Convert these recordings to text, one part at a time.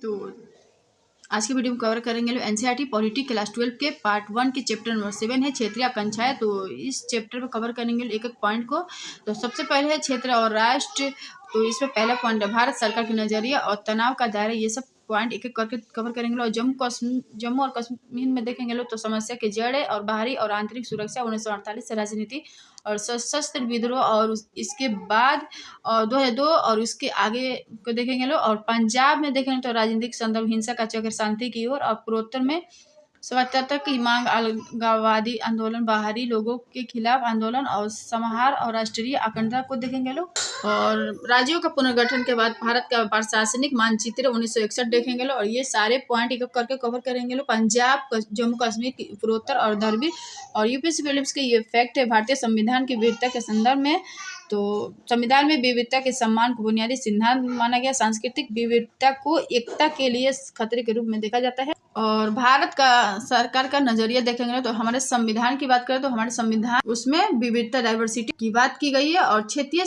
तो आज की वीडियो में कवर करेंगे एनसीईआरटी पॉलिटी क्लास 12 के पार्ट 1 के चैप्टर नंबर 7 है क्षेत्रीय आकांक्षाएं। तो इस चैप्टर में कवर करेंगे एक एक पॉइंट को। तो सबसे पहले है क्षेत्र और राष्ट्र। तो इसमें पहला पॉइंट है भारत सरकार के नजरिया और तनाव का दायरा। ये सब पॉइंट एक एक करके कवर करेंगे। और जम्मू और कश्मीर में देखेंगे लोग तो समस्या की जड़ें और बाहरी और आंतरिक सुरक्षा 1948 से राजनीति और सशस्त्र विद्रोह और इसके बाद और 2002 और उसके आगे को देखेंगे लोग। और पंजाब में देखेंगे तो राजनीतिक संदर्भ हिंसा का चक्र शांति की ओर। और पूर्वोत्तर में स्वायत्तता की मांग, अलगाववादी आंदोलन, बाहरी लोगों के खिलाफ आंदोलन और समाहार और राष्ट्रीय अखंडता को देखेंगे लोग। और राज्यों का पुनर्गठन के बाद भारत का प्रशासनिक मानचित्र 1961 देखेंगे लोग। और ये सारे पॉइंट एक करके कवर करेंगे लोग। पंजाब, जम्मू कश्मीर की पूर्वोत्तर और धरबी और यूपीएससी प्रीलिम्स के ये फैक्ट है भारतीय संविधान की विविधता के संदर्भ में। तो संविधान में विविधता के सम्मान को बुनियादी सिद्धांत माना गया। सांस्कृतिक विविधता को एकता के लिए खतरे के रूप में देखा जाता है। और भारत का सरकार का नजरिया देखेंगे तो हमारे संविधान की बात करें तो हमारे संविधान उसमें विविधता डाइवर्सिटी की बात की गई है। और क्षेत्रीय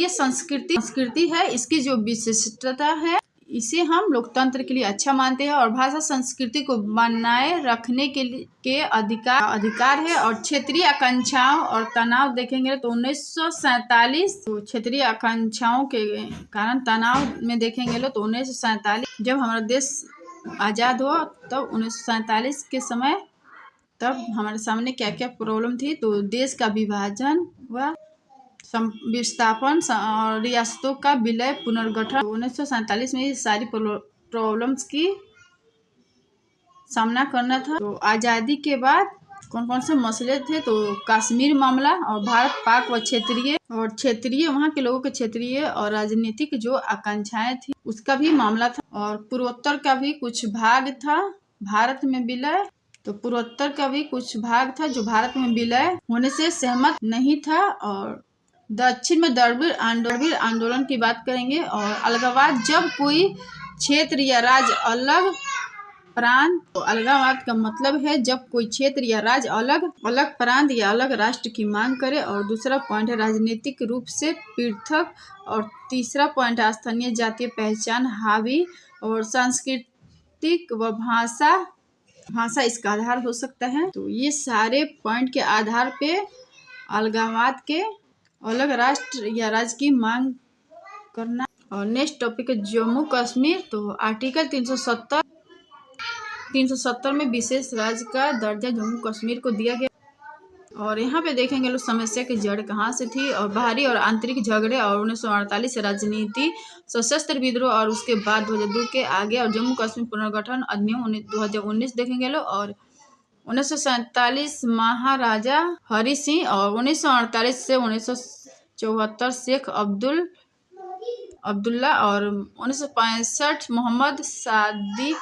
संस्कृति है, इसकी जो विशिष्टता है इसे हम लोकतंत्र के लिए अच्छा मानते हैं। और भाषा संस्कृति को बनाए रखने के अधिकार है। और क्षेत्रीय आकांक्षाओं और तनाव देखेंगे तो 1947 तो क्षेत्रीय आकांक्षाओं के कारण तनाव में देखेंगे लो तो 1947 जब हमारा देश आज़ाद हुआ तब 1947 के समय तब हमारे सामने क्या क्या प्रॉब्लम थी। तो देश का विभाजन व विस्थापन और रियासतों का विलय, पुनर्गठन। 1947 में ये सारी प्रॉब्लम्स की सामना करना था। तो आज़ादी के बाद कौन कौन से मसले थे तो कश्मीर मामला और भारत पाक व क्षेत्रीय वहाँ के लोगों के क्षेत्रीय और राजनीतिक जो आकांक्षाएं थी उसका भी मामला था। और पूर्वोत्तर का भी कुछ भाग था भारत में विलय। तो पूर्वोत्तर का भी कुछ भाग था जो भारत में विलय होने से सहमत नहीं था। और दक्षिण में द्रविड़ आंदोलन की बात करेंगे। और अलगाववाद, जब कोई क्षेत्र या राज्य अलग प्रांत, तो अलगाववाद का मतलब है जब कोई क्षेत्र या राज्य अलग प्रांत या अलग राष्ट्र की मांग करे। और दूसरा पॉइंट है राजनीतिक रूप से पृथक। और तीसरा पॉइंट है स्थानीय जातीय पहचान हावी। और सांस्कृतिक व भाषा इसका आधार हो सकता है। तो ये सारे पॉइंट के आधार पे अलगाववाद के अलग राष्ट्र या राज्य की मांग करना। और नेक्स्ट टॉपिक है जम्मू कश्मीर। तो आर्टिकल 370 में विशेष राज्य का दर्जा जम्मू कश्मीर को दिया गया। और यहाँ पे देखेंगे लोग समस्या की जड़ कहाँ से थी और बाहरी और आंतरिक झगड़े और 1948 से राजनीति, सशस्त्र विद्रोह और उसके बाद 2002 के आगे। और जम्मू कश्मीर पुनर्गठन अधिनियम 2019 देखेंगे लोग। और 1947 महाराजा हरि सिंह और 1948 से 1974 शेख अब्दुल्ला और 1965 मोहम्मद सादिक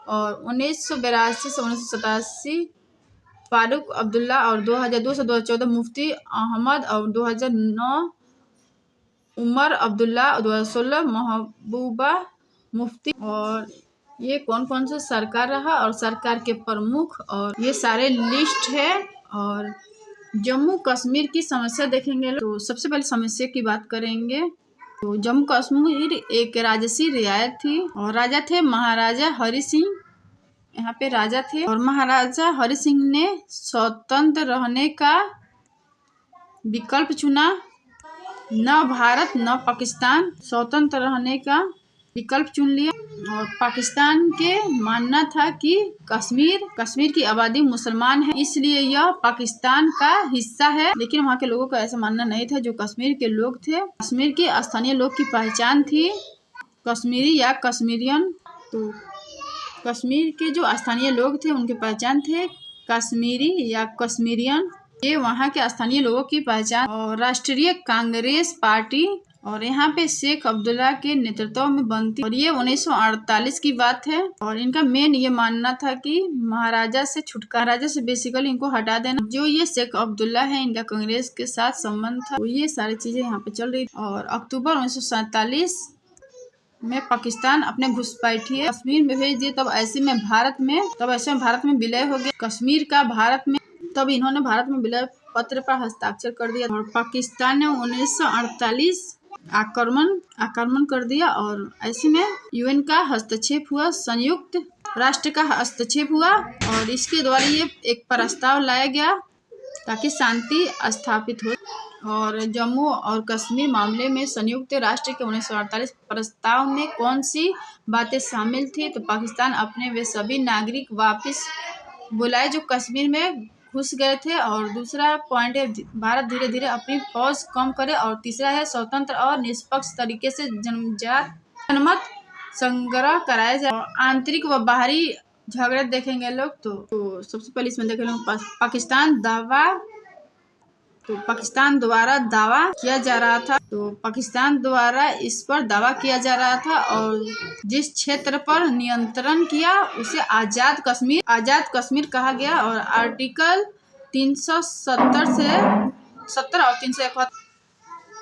और 1982 से 1987 फारूक अब्दुल्ला और 2002 से 2014 मुफ्ती अहमद और 2009 उमर अब्दुल्ला और 2016 महबूबा मुफ्ती। और ये कौन कौन सा सरकार रहा और सरकार के प्रमुख और ये सारे लिस्ट है। और जम्मू कश्मीर की समस्या देखेंगे तो सबसे पहले समस्या की बात करेंगे। तो जम्मू कश्मीर एक राजसी रियायत थी और राजा थे महाराजा हरि सिंह। यहाँ पे राजा थे और महाराजा हरि सिंह ने स्वतंत्र रहने का विकल्प चुना, न भारत न पाकिस्तान। स्वतंत्र रहने का विकल्प चुन लिया। और पाकिस्तान के मानना था कि कश्मीर की आबादी मुसलमान है, इसलिए यह पाकिस्तान का हिस्सा है। लेकिन वहाँ के लोगों का ऐसा मानना नहीं था। जो कश्मीर के लोग थे, कश्मीर के स्थानीय लोग की पहचान थी कश्मीरी या कश्मीरियन। तो कश्मीर के जो स्थानीय लोग थे उनकी पहचान थे कश्मीरी या कश्मीरियन। ये वहाँ के स्थानीय लोगों की पहचान। और राष्ट्रीय कांग्रेस पार्टी और यहाँ पे शेख अब्दुल्ला के नेतृत्व में बनती। और ये 1948 की बात है। और इनका मेन ये मानना था कि महाराजा से बेसिकली इनको हटा देना। जो ये शेख अब्दुल्ला है इनका कांग्रेस के साथ संबंध था। तो ये सारी चीजें यहाँ पे चल रही थी। और अक्टूबर 1947 में पाकिस्तान अपने घुसपैठिए कश्मीर में भेज दिए। तब ऐसे में भारत में विलय हो गया कश्मीर का भारत में। तब इन्होंने भारत में विलय पत्र पर हस्ताक्षर कर दिया। और पाकिस्तान ने 1948 आक्रमण कर दिया और ऐसे में यूएन का हस्तक्षेप हुआ, संयुक्त राष्ट्र का हस्तक्षेप हुआ और इसके द्वारा ये एक प्रस्ताव लाया गया ताकि शांति स्थापित हो। और जम्मू और कश्मीर मामले में संयुक्त राष्ट्र के 1948 प्रस्ताव में कौन सी बातें शामिल थी? तो पाकिस्तान अपने वे सभी नागरिक वापस बुलाए जो कश्मीर में घुस गए थे, और दूसरा पॉइंट है भारत धीरे धीरे अपनी फौज कम करे, और तीसरा है स्वतंत्र और निष्पक्ष तरीके से जनमत संग्रह कराया जाए। आंतरिक व बाहरी झगड़े देखेंगे लोग तो सबसे पहले इसमें देखेंगे पाकिस्तान द्वारा दावा किया जा रहा था। तो पाकिस्तान द्वारा इस पर दावा किया जा रहा था और जिस क्षेत्र पर नियंत्रण किया उसे आज़ाद कश्मीर कहा गया। और आर्टिकल 370 से 70 और 371,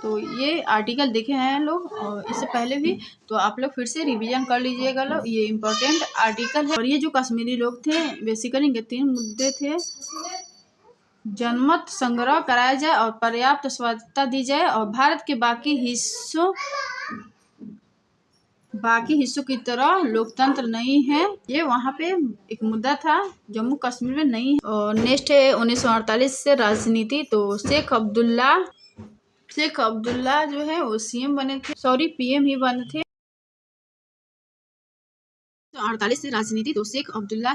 तो ये आर्टिकल देखे हैं लोग और इससे पहले भी, तो आप लोग फिर से रिवीजन कर लीजिएगा लोग, ये इम्पोर्टेंट आर्टिकल है। और ये जो कश्मीरी लोग थे बेसिकली इनके 3 मुद्दे थे: जनमत संग्रह कराया जाए और पर्याप्त स्वायत्तता दी जाए और भारत के बाकी हिस्सों की तरह लोकतंत्र नहीं है। ये वहाँ पे एक मुद्दा था, जम्मू कश्मीर में नहीं है। और नेक्स्ट है 1948 से राजनीति। तो शेख अब्दुल्ला जो है वो सीएम बने थे, पीएम ही बने थे। 48 से राजनीति। तो शेख अब्दुल्ला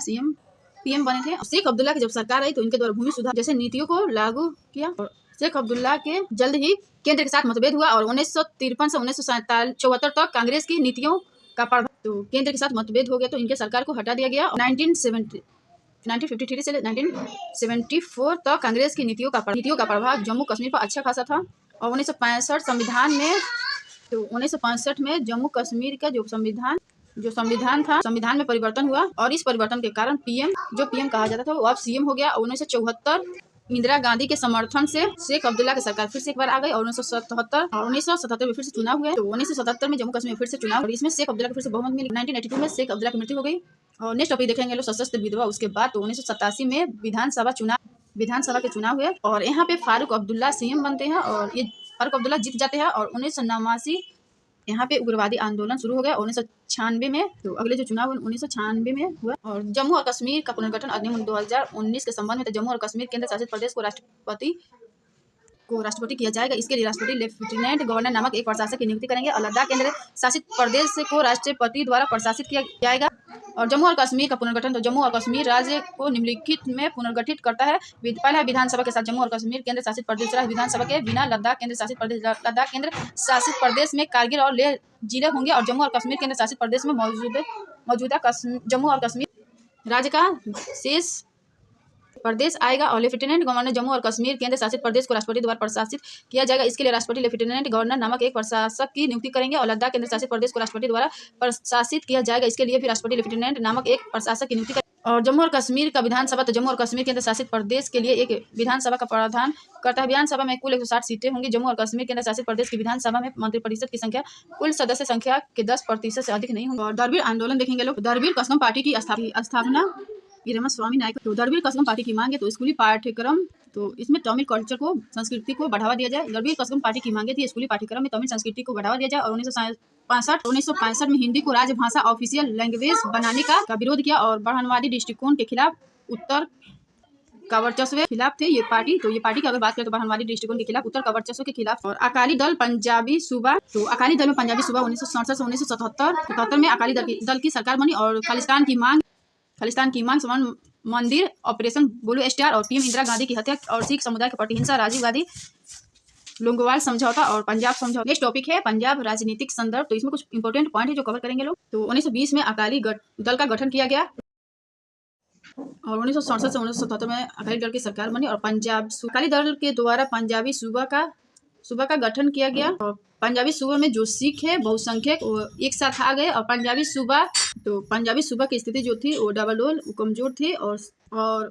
पीएम बने थे। शेख अब्दुल्ला की जब सरकार आई तो इनके द्वारा भूमि सुधार जैसे नीतियों को लागू किया। और शेख अब्दुल्ला के जल्द ही केंद्र के साथ मतभेद हुआ और 1953 से 1974 तक कांग्रेस की नीतियों का प्रभाव, तो केंद्र के साथ मतभेद हो गया तो इनके सरकार को हटा दिया गया। 1953 से 1974 तक कांग्रेस की नीतियों का प्रभाव जम्मू कश्मीर पर अच्छा खासा था। और 1965 में जम्मू कश्मीर का जो संविधान था, संविधान में परिवर्तन हुआ और इस परिवर्तन के कारण पीएम कहा जाता था वो अब सीएम हो गया। 1974 इंदिरा गांधी के समर्थन से शेख अब्दुल्ला की सरकार फिर से एक बार आ गई और 1977 में फिर से चुनाव हुए। तो 1977 में जम्मू कश्मीर में फिर से चुनाव और इसमें शेख अब्दुल्ला को फिर से बहुमत मिली। 1982 में शेख अब्दुल्ला की मृत्यु हो गई। और नेक्स्ट टॉपिक देखेंगे लोग सशस्त्र विधवा। उसके बाद तो 1987 में विधानसभा के चुनाव हुए और यहाँ पे फारूक अब्दुल्ला सीएम बनते हैं और ये फारूक अब्दुल्ला जीत जाते हैं। और 1989 यहाँ पे उग्रवादी आंदोलन शुरू हो गया। 1996 में तो अगले जो चुनाव 1996 में हुआ। और जम्मू और कश्मीर का पुनर्गठन अधिनियम 2019 के संबंध में तो जम्मू और कश्मीर केंद्र शासित प्रदेश को राष्ट्रपति किया जाएगा। इसके लिए राष्ट्रपति लेफ्टिनेंट गवर्नर नामक एक प्रशासक की नियुक्ति करेंगे और लद्दाख केंद्र शासित प्रदेश को राष्ट्रपति द्वारा प्रशासित किया जाएगा। और जम्मू और कश्मीर का पुनर्गठन तो जम्मू और कश्मीर राज्य को निम्नलिखित में पुनर्गठित करता है। पहला विधानसभा के साथ जम्मू और कश्मीर केंद्र शासित प्रदेश, विधानसभा के बिना लद्दाख केंद्र शासित प्रदेश। लद्दाख केंद्र शासित प्रदेश में कारगिल और लेह जिले होंगे और जम्मू और कश्मीर केंद्र शासित प्रदेश में मौजूदा जम्मू और कश्मीर राज्य का शेष प्रदेश आएगा। और लेफ्टिनेंट गवर्नर जम्मू और कश्मीर केंद्र शासित प्रदेश को राष्ट्रपति द्वारा प्रशासित किया जाएगा। इसके लिए राष्ट्रपति लेफ्टिनेंट गवर्नर नामक एक प्रशासक की नियुक्ति करेंगे और लद्दाख केंद्र शासित प्रदेश को राष्ट्रपति द्वारा प्रशासित किया जाएगा। इसके लिए भी राष्ट्रपति लेफ्टिनेंट नामक एक प्रशासक की नियुक्ति करेंगे। और जम्मू और कश्मीर का विधानसभा तो जम्मू और कश्मीर केंद्र शासित प्रदेश के लिए एक विधानसभा का प्रावधान करता है। विधानसभा में कुल 160 सीटें होंगी। जम्मू और कश्मीर केंद्र शासित प्रदेश की विधानसभा में मंत्रिपरिषद की संख्या कुल सदस्य संख्या के 10% से अधिक नहीं होंगी। और द्रविड़ आंदोलन देखेंगे लोग। द्रविड़ कसगम पार्टी की स्थापना स्वामी नायक। तो द्रविड़ कसगम पार्टी की मांग है तो स्कूली पाठ्यक्रम, तो इसमें तमिल कल्चर को, संस्कृति को बढ़ावा दिया जाए। द्रविड़ कसगम पार्टी की मांगे थी स्कूली पाठ्यक्रम में तमिल संस्कृति को बढ़ावा दिया जाए। और 1965 में हिंदी को राजभाषा ऑफिशियल लैंग्वेज बनाने का विरोध किया और बढ़ानवादी दृष्टिकोण के खिलाफ उत्तर का वर्चस्व खिलाफ थे ये पार्टी। तो ये पार्टी की अगर बात करें तो बढ़ानवादी दृष्टिकोण के खिलाफ, उत्तर का वर्चस्व के खिलाफ। और अकाली दल पंजाबी सूबा, तो अकाली दल में पंजाबी सूबा 1967 से 1977 में अकाली दल की सरकार बनी। और खालिस्तान की मांग स्वर्ण मंदिर, ऑपरेशन ब्लू स्टार और पीएम इंदिरा गांधी की हत्या और सिख समुदाय के प्रति हिंसा, राजीवगांधी लोंगोवाल समझौता और पंजाब समझौता। नेक्स्ट टॉपिक है पंजाब राजनीतिक संदर्भ। तो इसमें कुछ इंपॉर्टेंट पॉइंट है जो कवर करेंगे लोग। तो 1920 में अकाली दल का गठन किया गया और 1967 से 1977 में अकाली दल की सरकार बनी। और अकाली दल के द्वारा पंजाबी सूबा का गठन किया गया और पंजाबी सूबा में जो सिख है बहुसंख्यक वो एक साथ आ गए। और पंजाबी सूबा की स्थिति जो थी वो डबल कमजोर थी। और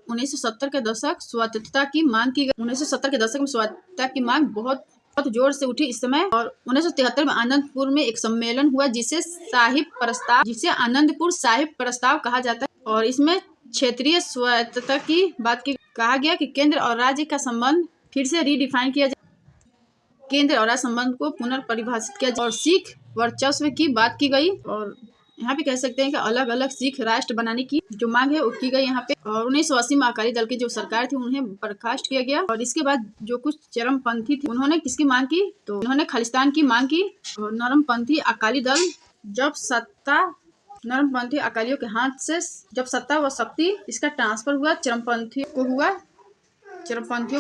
1970 के दशक स्वतंत्रता की मांग की गई। 1970 के दशक में स्वतंत्रता की मांग बहुत जोर से उठी इस समय। और 1973 में आनंदपुर में एक सम्मेलन हुआ जिसे आनंदपुर साहिब प्रस्ताव कहा जाता है। और इसमें क्षेत्रीय स्वायत्तता की बात की कहा गया कि केंद्र और राज्य का संबंध फिर से रीडिफाइन किया जाए। केंद्र और राज्य संबंध को पुनर्परिभाषित किया और सिख वर्चस्व की बात की गई। और यहाँ पे कह सकते हैं कि अलग अलग सिख राष्ट्र बनाने की जो मांग है वो की गई यहाँ पे। और 1980 में अकाली दल की जो सरकार थी उन्हें बर्खास्त किया गया। और इसके बाद जो कुछ चरमपंथी थे उन्होंने किसकी मांग की, तो उन्होंने खालिस्तान की मांग की। और नरमपंथी अकाली दल जब सत्ता नरमपंथी अकालियों के हाथ से जब सत्ता व शक्ति इसका ट्रांसफर हुआ चरमपंथियों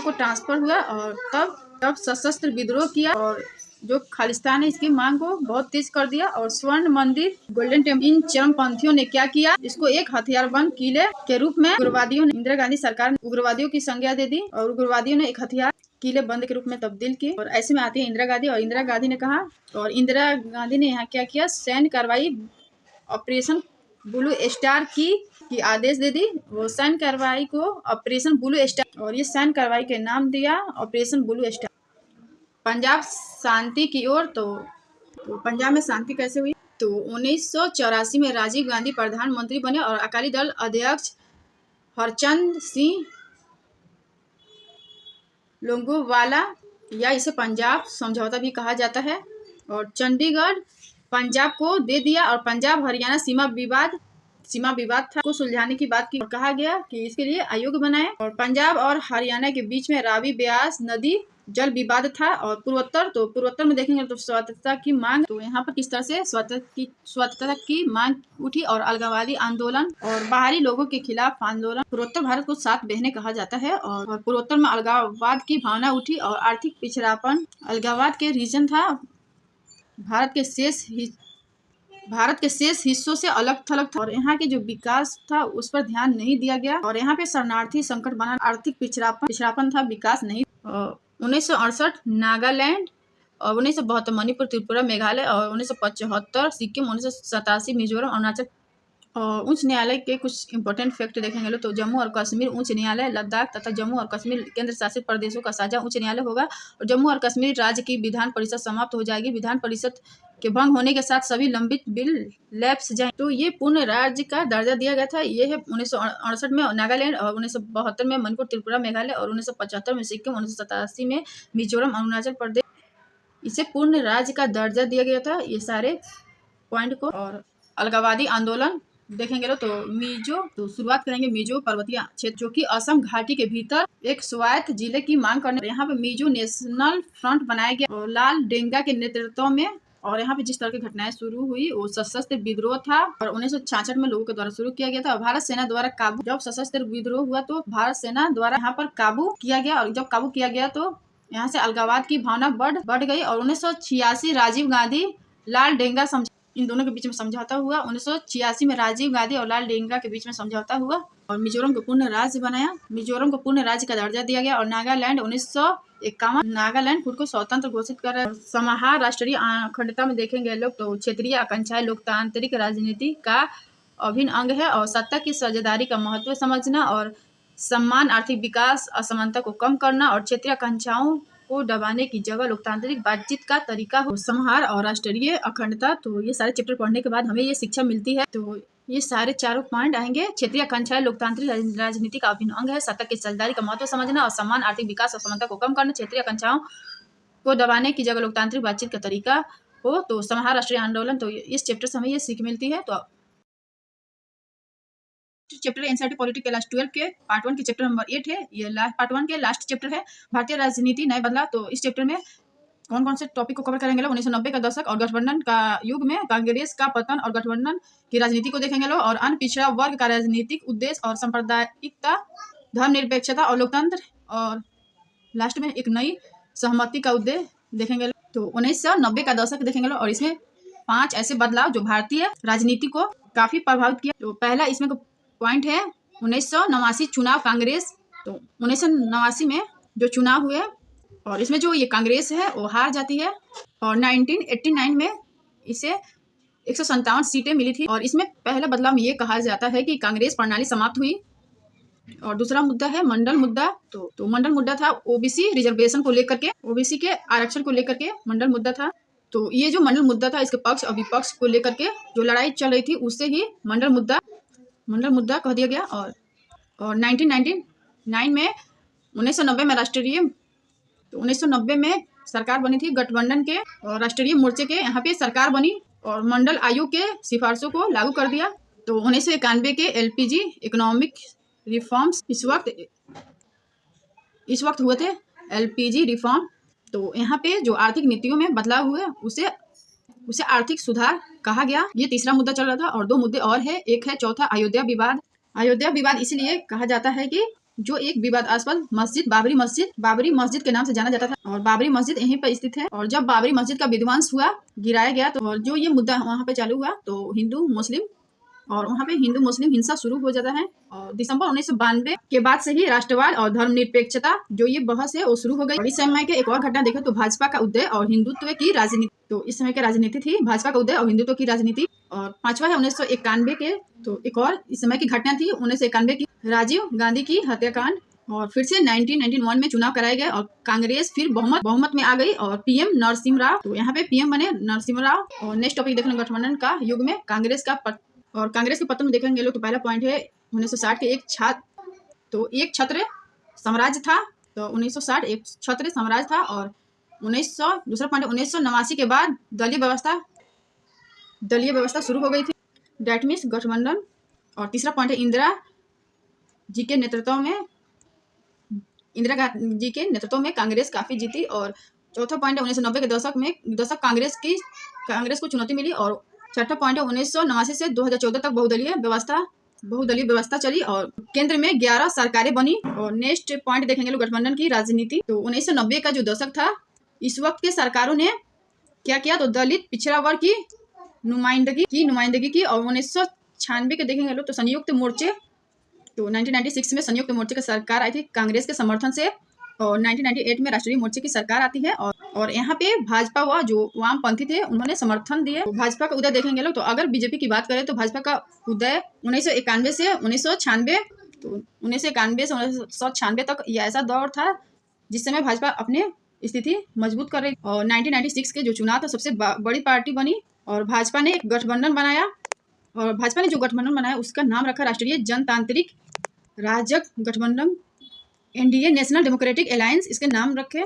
को ट्रांसफर हुआ। और तब सशस्त्र विद्रोह किया और जो खालिस्तान है इसकी मांग को बहुत तेज कर दिया। और स्वर्ण मंदिर गोल्डन टेम्पल इन चरमपंथियों ने क्या किया, इसको एक हथियारबंद किले के रूप में उग्रवादियों ने, इंदिरा गांधी सरकार ने उग्रवादियों की संज्ञा दे दी और उग्रवादियों ने एक हथियार किले बंद के रूप में तब्दील की। और ऐसे में आती है इंदिरा गांधी। और इंदिरा गांधी ने कहा, और इंदिरा गांधी ने यहाँ क्या किया, सैन्य कार्रवाई ऑपरेशन ब्लू स्टार की आदेश दे दी। वो सैन्य कार्रवाई को ऑपरेशन ब्लू स्टार, और ये सैन्य कार्रवाई के नाम दिया ऑपरेशन ब्लू स्टार। पंजाब शांति की ओर, तो पंजाब में शांति कैसे हुई, तो 1984 में राजीव गांधी प्रधानमंत्री बने और अकाली दल अध्यक्ष हरचंद सिंह लोंगोवाला, या इसे पंजाब समझौता भी कहा जाता है, और चंडीगढ़ पंजाब को दे दिया। और पंजाब हरियाणा सीमा विवाद था को सुलझाने की बात की और कहा गया कि इसके लिए आयोग बनाए। और पंजाब और हरियाणा के बीच में रावी ब्यास नदी जल विवाद था। और पूर्वोत्तर में देखेंगे तो स्वतंत्रता की मांग, तो यहाँ पर किस तरह से स्वतंत्रता की मांग उठी और अलगाववादी आंदोलन और बाहरी लोगों के खिलाफ आंदोलन। पूर्वोत्तर भारत को 7 बहनें कहा जाता है। और पूर्वोत्तर में अलगाववाद की भावना उठी और आर्थिक पिछड़ापन अलगाववाद के रीजन था। भारत के शेष हिस्सों से अलग थलग था और यहाँ के जो विकास था उस पर ध्यान नहीं दिया गया। और यहाँ पे शरणार्थी संकट बना, आर्थिक पिछड़ापन था, विकास नहीं। 1968 नागालैंड, और 1972 मणिपुर, त्रिपुरा, मेघालय, और 1975 सिक्किम, 1987 मिजोरम, अरुणाचल। उच्च न्यायालय के कुछ इंपॉर्टेंट फैक्ट देखेंगे लो, तो जम्मू और कश्मीर उच्च न्यायालय, लद्दाख तथा जम्मू और कश्मीर केंद्र शासित प्रदेशों का साझा उच्च न्यायालय होगा। और जम्मू और कश्मीर राज्य की विधान परिषद समाप्त हो जाएगी। विधान परिषद के भंग होने के साथ सभी लंबित बिल लैप्स जाए। तो ये पूर्ण राज्य का दर्जा दिया गया था। ये है 1968 में नागालैंड, और 1972 में मणिपुर, त्रिपुरा, मेघालय, और 1975 में सिक्किम, 1987 में मिजोरम, अरुणाचल प्रदेश। इसे पूर्ण राज्य का दर्जा दिया गया था, ये सारे पॉइंट को। और अलगाववादी आंदोलन देखेंगे लो, तो शुरुआत करेंगे मिजो पर्वतीय क्षेत्र, जो कि असम घाटी के भीतर एक स्वायत्त जिले की मांग करने। यहाँ पे मिजो नेशनल फ्रंट बनाया गया और लाल डेंगा के नेतृत्व में। और यहाँ पे जिस तरह की घटनाएं शुरू हुई वो सशस्त्र विद्रोह था और 1966 में लोगों के द्वारा शुरू किया गया था। भारत सेना द्वारा काबू, जब सशस्त्र विद्रोह हुआ तो भारत सेना द्वारा यहाँ पर काबू किया गया। और जब काबू किया गया तो यहाँ से अलगाववाद की भावना बढ़ गई। और 1986 राजीव गांधी लाल डेंगा इन दोनों के बीच में समझौता हुआ। 1986 में राजीव गांधी और लाल डेंगा के बीच में समझौता हुआ और मिजोरम को पूर्ण राज्य बनाया। मिजोरम को पूर्ण राज्य का दर्जा दिया गया। और नागालैंड 1951 नागालैंड खुद को स्वतंत्र घोषित कर रहा है। समाहार राष्ट्रीय अखंडता में देखेंगे लोग तो क्षेत्रीय आकांक्षाएं लोकतांत्रिक राजनीति का अभिन्न अंग है। और सत्ता की साझेदारी का महत्व समझना और सम्मान, आर्थिक विकास, असमानता को कम करना और क्षेत्रीय आकांक्षाओं को दबाने की जगह लोकतांत्रिक बातचीत का तरीका हो। समाहार और राष्ट्रीय अखंडता, तो ये सारे चैप्टर पढ़ने के बाद हमें ये शिक्षा मिलती है। तो ये सारे चारों पॉइंट आएंगे। क्षेत्रीय आकांक्षाएं लोकतांत्रिक राजनीति का अभिन्न अंग है। सत्ता की साझेदारी का महत्व समझना और सम्मान, आर्थिक विकास, असमानता को कम करना, क्षेत्रीय आकांक्षाओं को दबाने की जगह लोकतांत्रिक बातचीत का तरीका हो। तो समाहार राष्ट्रीय आंदोलन, तो इस चैप्टर से हमें ये सीख मिलती है। तो चैप्टर एनसीईआरटी पॉलिटिक्स के लास्ट 12 के पार्ट 1 के चैप्टर नंबर 8 है। ये पार्ट 1 के लास्ट चैप्टर है, भारतीय राजनीति नए बदलाव। तो इस चैप्टर में कौन कौन से टॉपिक को कवर करेंगे लोग, 1990 का दशक और गठबंधन का युग में कांग्रेस का पतन और गठबंधन की राजनीति को देखेंगे लोग, और अन्य पिछड़ा वर्ग का राजनीतिक उद्देश्य और सांप्रदायिकता, धर्मनिरपेक्षता और लोकतंत्र, और लास्ट में एक नई सहमति का उद्देश्य देखेंगे लोग। तो 1990 का दशक देखेंगे लोग, और इसमें 5 ऐसे बदलाव जो भारतीय राजनीति को काफी प्रभावित किया। तो पहला इसमें पॉइंट है 1989 चुनाव कांग्रेस। तो 1989 में जो चुनाव हुए और इसमें जो ये कांग्रेस है वो हार जाती है। और 1989 में इसे 157 सीटें मिली थी। और इसमें पहला बदलाव ये कहा जाता है कि कांग्रेस प्रणाली समाप्त हुई। और दूसरा मुद्दा है मंडल मुद्दा। तो मंडल मुद्दा था ओबीसी रिजर्वेशन को लेकर के, ओबीसी के आरक्षण को लेकर के मंडल मुद्दा था। तो ये जो मंडल मुद्दा था इसके पक्ष और विपक्ष को लेकर के जो लड़ाई चल रही थी उससे ही मंडल मुद्दा कह दिया गया। और 1999 में 1990 में राष्ट्रीय, तो 1990 में सरकार बनी थी गठबंधन के और राष्ट्रीय मोर्चे के, यहाँ पे सरकार बनी और मंडल आयोग के सिफारिशों को लागू कर दिया। तो 1991 के एलपीजी इकोनॉमिक रिफॉर्म्स इस वक्त हुए थे, एलपीजी रिफॉर्म। तो यहाँ पे जो आर्थिक नीतियों में बदलाव हुए उसे आर्थिक सुधार कहा गया। ये तीसरा मुद्दा चल रहा था और 2 मुद्दे और है। एक है चौथा अयोध्या विवाद। अयोध्या विवाद इसलिए कहा जाता है कि जो एक विवादास्पद मस्जिद बाबरी मस्जिद के नाम से जाना जाता था और बाबरी मस्जिद यहीं पर स्थित है। और जब बाबरी मस्जिद का विध्वंस हुआ, गिराया गया, तो और जो ये मुद्दा वहाँ पे चालू हुआ तो हिंदू मुस्लिम हिंसा शुरू हो जाता है। और दिसंबर 1992 के बाद से ही राष्ट्रवाद और धर्मनिरपेक्षता जो ये बहस है वो शुरू हो गई। और इस समय के एक और घटना देखें तो भाजपा का उदय और हिंदुत्व की राजनीति। तो इस समय की राजनीति थी भाजपा का उदय और हिंदुत्व की राजनीति। और 5वां है 1991 के, तो एक और इस समय की घटना थी 1991 की राजीव गांधी की हत्याकांड। और फिर से 1991 में चुनाव कराए गए और कांग्रेस फिर बहुमत में आ गई और पीएम नरसिम्हा राव, तो यहाँ पे पीएम बने नरसिम्हा राव। और नेक्स्ट टॉपिक देख लेंगे गठबंधन का युग में कांग्रेस के पतन में देखेंगे लोग। तो पहला पॉइंट है 1960 के एक छत्र साम्राज्य था। तो 1960 एक छत्र साम्राज्य था। और दूसरा पॉइंट 1989 के बाद दलीय व्यवस्था शुरू हो गई थी, डेट मीन्स गठबंधन। और तीसरा पॉइंट है इंदिरा जी के नेतृत्व में कांग्रेस काफी जीती। और चौथा पॉइंट है 1990 के दशक कांग्रेस को चुनौती मिली। और छठा पॉइंट है 1989 से 2014 तक बहुदलीय व्यवस्था चली और केंद्र में 11 सरकारें बनी। और नेक्स्ट पॉइंट देखेंगे लोग गठबंधन की राजनीति। तो 1990 का जो दशक था, इस वक्त के सरकारों ने क्या किया, तो दलित पिछड़ा वर्ग की नुमाइंदगी की। और 1996 के देखेंगे लोग तो संयुक्त मोर्चे, तो 1996 में संयुक्त मोर्चे की सरकार आई थी कांग्रेस के समर्थन से। और 1998 में राष्ट्रीय मोर्चे की सरकार आती है। और यहाँ पे भाजपा व जो वामपंथी थे उन्होंने समर्थन दिए। तो भाजपा का उदय देखेंगे लोग, तो अगर बीजेपी की बात करें तो भाजपा का उदय 1991 से 1996, तो 1991 से 1996 तक ये ऐसा दौर था जिस समय भाजपा अपने स्थिति मजबूत कर रही। और 1996 के जो चुनाव था सबसे बड़ी पार्टी बनी और भाजपा ने एक गठबंधन बनाया। और भाजपा ने जो गठबंधन बनाया उसका नाम रखा राष्ट्रीय जनतांत्रिक राजग गठबंधन, एनडीए, नेशनल डेमोक्रेटिक अलायंस, इसके नाम रखे।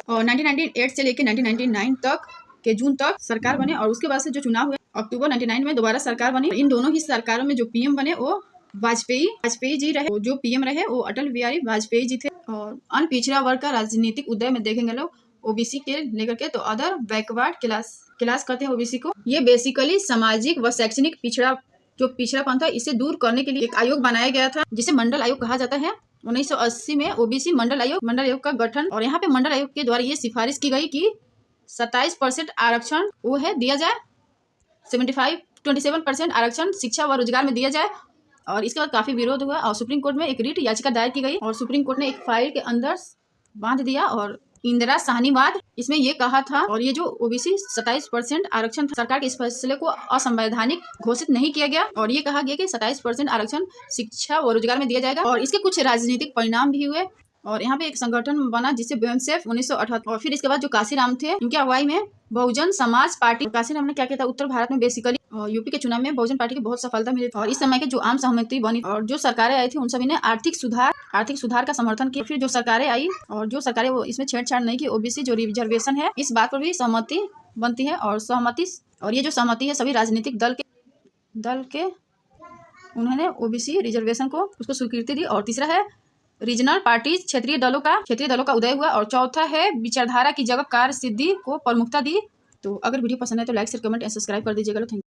और 1998 से लेकर 1999 तक के जून तक सरकार बने। और उसके बाद से जो चुनाव हुए अक्टूबर 99 में दोबारा सरकार बनी। इन दोनों ही सरकारों में जो पीएम बने वो वाजपेयी जी रहे, जो पीएम रहे वो अटल बिहारी वाजपेयी जी थे। और अन्य पिछड़ा वर्ग का राजनीतिक उदय में देखेंगे लोग ओबीसी के लेकर के, तो अदर बैकवर्ड क्लास कहते हैं ओबीसी को। ये बेसिकली सामाजिक व शैक्षणिक पिछड़ापन था, इसे दूर करने के लिए एक आयोग बनाया गया था जिसे मंडल आयोग कहा जाता है। 1980 में ओबीसी मंडल आयोग का गठन। और यहाँ पे मंडल आयोग के द्वारा ये सिफारिश की गई कि 27% आरक्षण वो है दिया जाए, 27% आरक्षण शिक्षा व रोजगार में दिया जाए। और इसके बाद काफी विरोध हुआ और सुप्रीम कोर्ट में एक रिट याचिका दायर की गई और सुप्रीम कोर्ट ने एक फाइल के अंदर बांध दिया। और इंदिरा साहनीवाद इसमें ये कहा था। और ये जो ओबीसी 27% आरक्षण था, सरकार के इस फैसले को असंवैधानिक घोषित नहीं किया गया। और ये कहा गया कि 27% आरक्षण शिक्षा व रोजगार में दिया जाएगा। और इसके कुछ राजनीतिक परिणाम भी हुए। और यहाँ पे एक संगठन बना जिसे बीएमएसएफ 1978। और फिर इसके बाद जो काशीराम थे इनकी अगुवाई में बहुजन समाज पार्टी, काशीराम ने क्या किया था, उत्तर भारत में बेसिकली यूपी के चुनाव में बहुजन पार्टी की बहुत सफलता मिली और इस समय के जो आम सहमति बनी और जो सरकारें आई थी उन सभी ने आर्थिक सुधार का समर्थन किया। फिर जो सरकारें आई और जो सरकारें वो इसमें छेड़छाड़ नहीं की, ओबीसी जो रिजर्वेशन है इस बात पर भी सहमति बनती है। और ये जो सहमति है सभी राजनीतिक दल के उन्होंने ओबीसी रिजर्वेशन को उसको स्वीकृति दी। और तीसरा है रीजनल पार्टीज, क्षेत्रीय दलों का उदय हुआ। और चौथा है विचारधारा की जगह कार्य सिद्धि को प्रमुखता दी। तो अगर वीडियो पसंद है तो like share comment and subscribe कर दीजिएगा। Thank you.